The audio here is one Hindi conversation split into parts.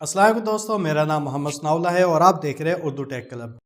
अस्सलाम वालेकुम दोस्तों, मेरा नाम मोहम्मद सनाउल्लाह है और आप देख रहे हैं उर्दू टेक क्लब।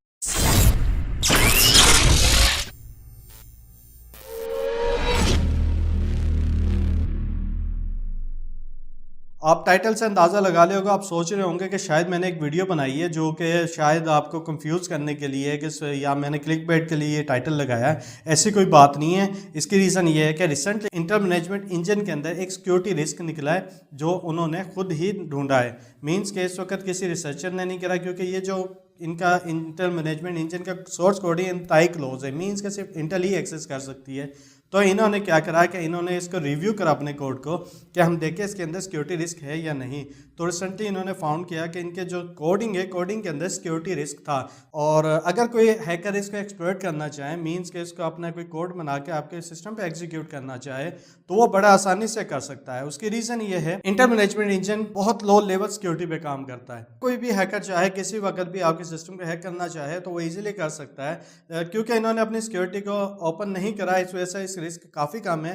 आप टाइटल से अंदाज़ा लगा ले होगा, आप सोच रहे होंगे कि शायद मैंने एक वीडियो बनाई है जो कि शायद आपको कंफ्यूज करने के लिए या मैंने क्लिक बैट के लिए टाइटल लगाया है। ऐसी कोई बात नहीं है। इसकी रीज़न ये है कि रिसेंटली इंटेल मैनेजमेंट इंजन के अंदर एक सिक्योरिटी रिस्क निकला है जो उन्होंने खुद ही ढूंढा है। मीन्स के इस वक्त किसी रिसर्चर ने नहीं करा, क्योंकि ये जो इनका इंटेल मैनेजमेंट इंजन का सोर्स कोड ही इंतहाई क्लोज है। मीन्स के सिर्फ इंटेल ही एक्सेस कर सकती है। तो इन्होंने क्या करा कि इन्होंने इसको रिव्यू करा अपने कोड को कि हम देखें इसके अंदर सिक्योरिटी रिस्क है या नहीं। तो रिसेंटली इन्होंने फाउंड किया कि इनके जो कोडिंग है, कोडिंग के अंदर सिक्योरिटी रिस्क था। और अगर कोई हैकर इसको एक्सप्लॉइट करना चाहे, मींस के इसको अपना कोई कोड बना के आपके सिस्टम पे एग्जीक्यूट करना चाहे, तो वो बड़ा आसानी से कर सकता है। उसकी रीज़न ये है, इंटेल मैनेजमेंट इंजन बहुत लो लेवल सिक्योरिटी पे काम करता है। कोई भी हैकर चाहे किसी वक्त भी आपके सिस्टम को हैक करना चाहे तो वो ईजिली कर सकता है, क्योंकि इन्होंने अपनी सिक्योरिटी को ओपन नहीं करा। इस वजह से इस रिस्क काफ़ी कम है।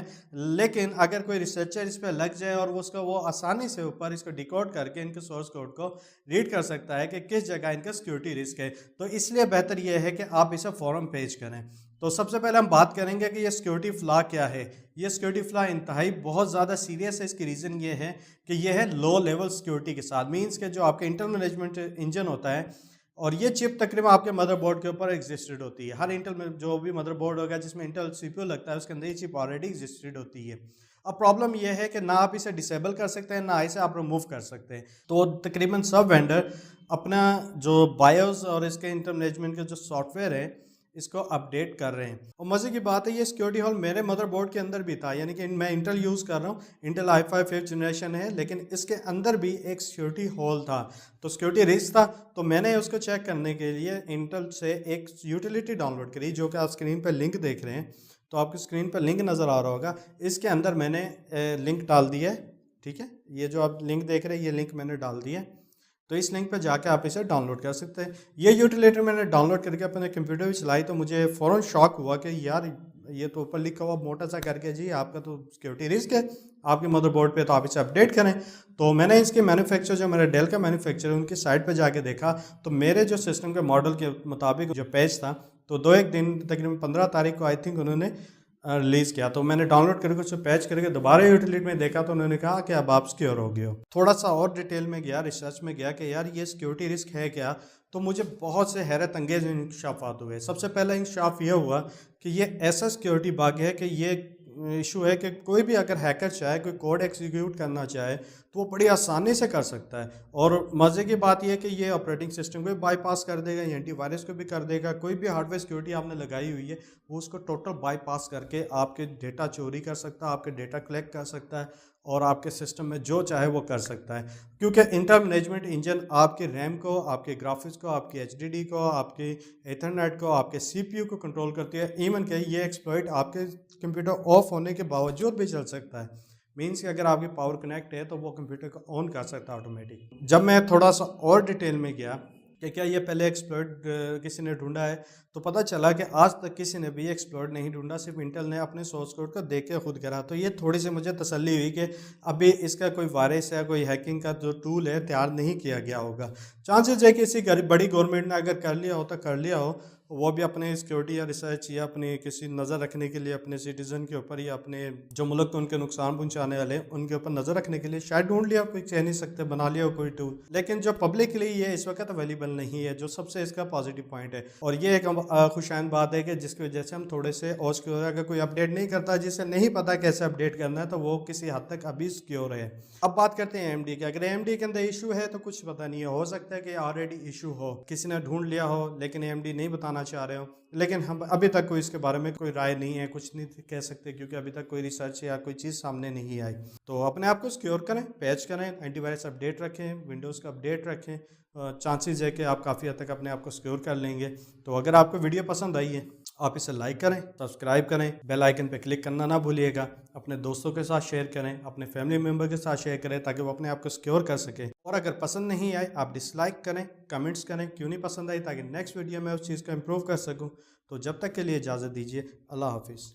लेकिन अगर कोई रिसर्चर इस पर लग जाए और वो आसानी से ऊपर इसको डिकोड करके इनके सोर्स कोड को रीड कर सकता है कि किस जगह इनका सिक्योरिटी रिस्क है। तो इसलिए बेहतर यह है कि आप इसे फौरन पेज करें। तो सबसे पहले हम बात करेंगे कि ये सिक्योरिटी फ्लॉ क्या है। ये सिक्योरिटी फ्लॉ इंतहाई बहुत ज़्यादा सीरियस है। इसकी रीज़न ये है कि यह है लो लेवल सिक्योरिटी के साथ। मीन्स के जो आपके इंटेल मैनेजमेंट इंजन होता है और ये चिप तकरीबन आपके मदरबोर्ड के ऊपर एग्जिस्टेड होती है। हर इंटेल में जो भी मदरबोर्ड होगा जिसमें इंटेल सीपीयू लगता है उसके अंदर ये चिप ऑलरेडी एग्जिस्टेड होती है। अब प्रॉब्लम यह है कि ना आप इसे डिसेबल कर सकते हैं, ना इसे आप रिमूव कर सकते हैं। तो तकरीबन सब वेंडर अपना जो बायोस और इसके इंटेल मैनेजमेंट के जो सॉफ्टवेयर है इसको अपडेट कर रहे हैं। और मज़े की बात है, ये सिक्योरिटी होल मेरे मदरबोर्ड के अंदर भी था। यानी कि मैं इंटेल यूज़ कर रहा हूँ, इंटेल i5 5th जनरेशन है, लेकिन इसके अंदर भी एक सिक्योरिटी होल था। तो सिक्योरिटी रिस्क था। तो मैंने उसको चेक करने के लिए इंटेल से एक यूटिलिटी डाउनलोड करी, जो कि आप स्क्रीन पर लिंक देख रहे हैं। तो आपकी स्क्रीन पर लिंक नज़र आ रहा होगा। इसके अंदर मैंने लिंक डाल दिया है। ठीक है, ये जो आप लिंक देख रहे हैं ये लिंक मैंने डाल दिया है। तो इस लिंक पर जाके आप इसे डाउनलोड कर सकते हैं। ये यूटिलिटी मैंने डाउनलोड करके अपने कंप्यूटर में चलाई तो मुझे फ़ौरन शॉक हुआ कि यार ये तो ऊपर लिखा हुआ मोटा सा करके जी आपका तो सिक्योरिटी रिस्क है आपके मदरबोर्ड पे, तो आप इसे अपडेट करें। तो मैंने इसके मैन्युफैक्चर जो मेरा डेल का मैन्युफैक्चर है उनकी साइट पर जाके देखा तो मेरे जो सिस्टम के मॉडल के मुताबिक जो पेज था, तो 2-1 दिन तकरीबन 15 तारीख को आई थिंक उन्होंने रिलीज़ किया। तो मैंने डाउनलोड करके उसको पैच करके दोबारा यूटिलिटी में देखा तो उन्होंने कहा कि अब आप सिक्योर हो गए हो। थोड़ा सा और डिटेल में गया, रिसर्च में गया कि यार ये सिक्योरिटी रिस्क है क्या। तो मुझे बहुत से हैरत अंगेज इंकशाफात हुए। सबसे पहला इंकशाफ यह हुआ कि ये ऐसा सिक्योरिटी बग है कि ये इशू है कि कोई भी अगर हैकर चाहे कोई कोड एग्जीक्यूट करना चाहे तो वो बड़ी आसानी से कर सकता है। और मज़े की बात यह है कि ये ऑपरेटिंग सिस्टम को भी बाईपास कर देगा, ये एंटीवायरस को भी कर देगा। कोई भी हार्डवेयर सिक्योरिटी आपने लगाई हुई है वो उसको टोटल बाईपास करके आपके डेटा चोरी कर सकता है, आपके डेटा कलेक्ट कर सकता है और आपके सिस्टम में जो चाहे वो कर सकता है। क्योंकि इंटेल मैनेजमेंट इंजन आपके रैम को, आपके ग्राफिक्स को, आपकी एचडीडी को, आपके एथरनेट को, आपके सीपीयू को कंट्रोल करती है। इवन के ये एक्सप्लॉइट आपके कंप्यूटर ऑफ होने के बावजूद भी चल सकता है। मीन्स कि अगर आपकी पावर कनेक्ट है तो वो कंप्यूटर को ऑन कर सकता है ऑटोमेटिक। जब मैं थोड़ा सा और डिटेल में गया कि क्या ये पहले एक्सप्लॉइट किसी ने ढूंढा है, तो पता चला कि आज तक किसी ने भी एक्सप्लॉइट नहीं ढूंढा, सिर्फ इंटेल ने अपने सोर्स कोड को देख के खुद करा। तो ये थोड़ी सी मुझे तसल्ली हुई कि अभी इसका कोई वायरस या कोई हैकिंग का जो टूल है तैयार नहीं किया गया होगा। चांसेस है कि किसी बड़ी गवर्नमेंट ने अगर कर लिया हो तो कर लिया हो, वो भी अपने सिक्योरिटी या रिसर्च या अपनी किसी नज़र रखने के लिए अपने सिटीज़न के ऊपर या अपने जो मुल्क को उनके नुकसान पहुंचाने वाले उनके ऊपर नज़र रखने के लिए शायद ढूंढ लिया, कोई कह नहीं सकते, बना लिया हो कोई टूल। लेकिन जो पब्लिक के लिए ये इस वक्त अवेलेबल नहीं है, जो सबसे इसका पॉजिटिव पॉइंट है। और ये एक खुशाइन बात है कि जिसकी वजह से हम थोड़े से और सिक्योर, अगर कोई अपडेट नहीं करता, जिसे नहीं पता कैसे अपडेट करना है, तो वो किसी हद तक अभी सिक्योर है। अब बात करते हैं AMD की। अगर AMD के अंदर इशू है तो कुछ पता नहीं है, हो सकता है कि ऑलरेडी इशू हो, किसी ने ढूंढ लिया हो लेकिन AMD नहीं बताना चाह रहे हो। लेकिन हम अभी तक कोई इसके बारे में कोई राय नहीं है, कुछ नहीं कह सकते क्योंकि अभी तक कोई रिसर्च या कोई चीज़ सामने नहीं आई। तो अपने आप को सिक्योर करें, पैच करें, एंटीवायरस अपडेट रखें, विंडोज़ का अपडेट रखें। चांसेस है कि आप काफ़ी हद तक अपने आप को सिक्योर कर लेंगे। तो अगर आपको वीडियो पसंद आई है आप इसे लाइक करें, सब्सक्राइब करें, बेल आइकन पे क्लिक करना ना भूलिएगा। अपने दोस्तों के साथ शेयर करें, अपने फैमिली मेम्बर के साथ शेयर करें ताकि वो अपने आप को सिक्योर कर सकें। और अगर पसंद नहीं आए आप डिसलाइक करें, कमेंट्स करें क्यों नहीं पसंद आई, ताकि नेक्स्ट वीडियो में उस चीज़ को इम्प्रूव कर सकूँ। तो जब तक के लिए इजाज़त दीजिए, अल्लाह हाफिज़।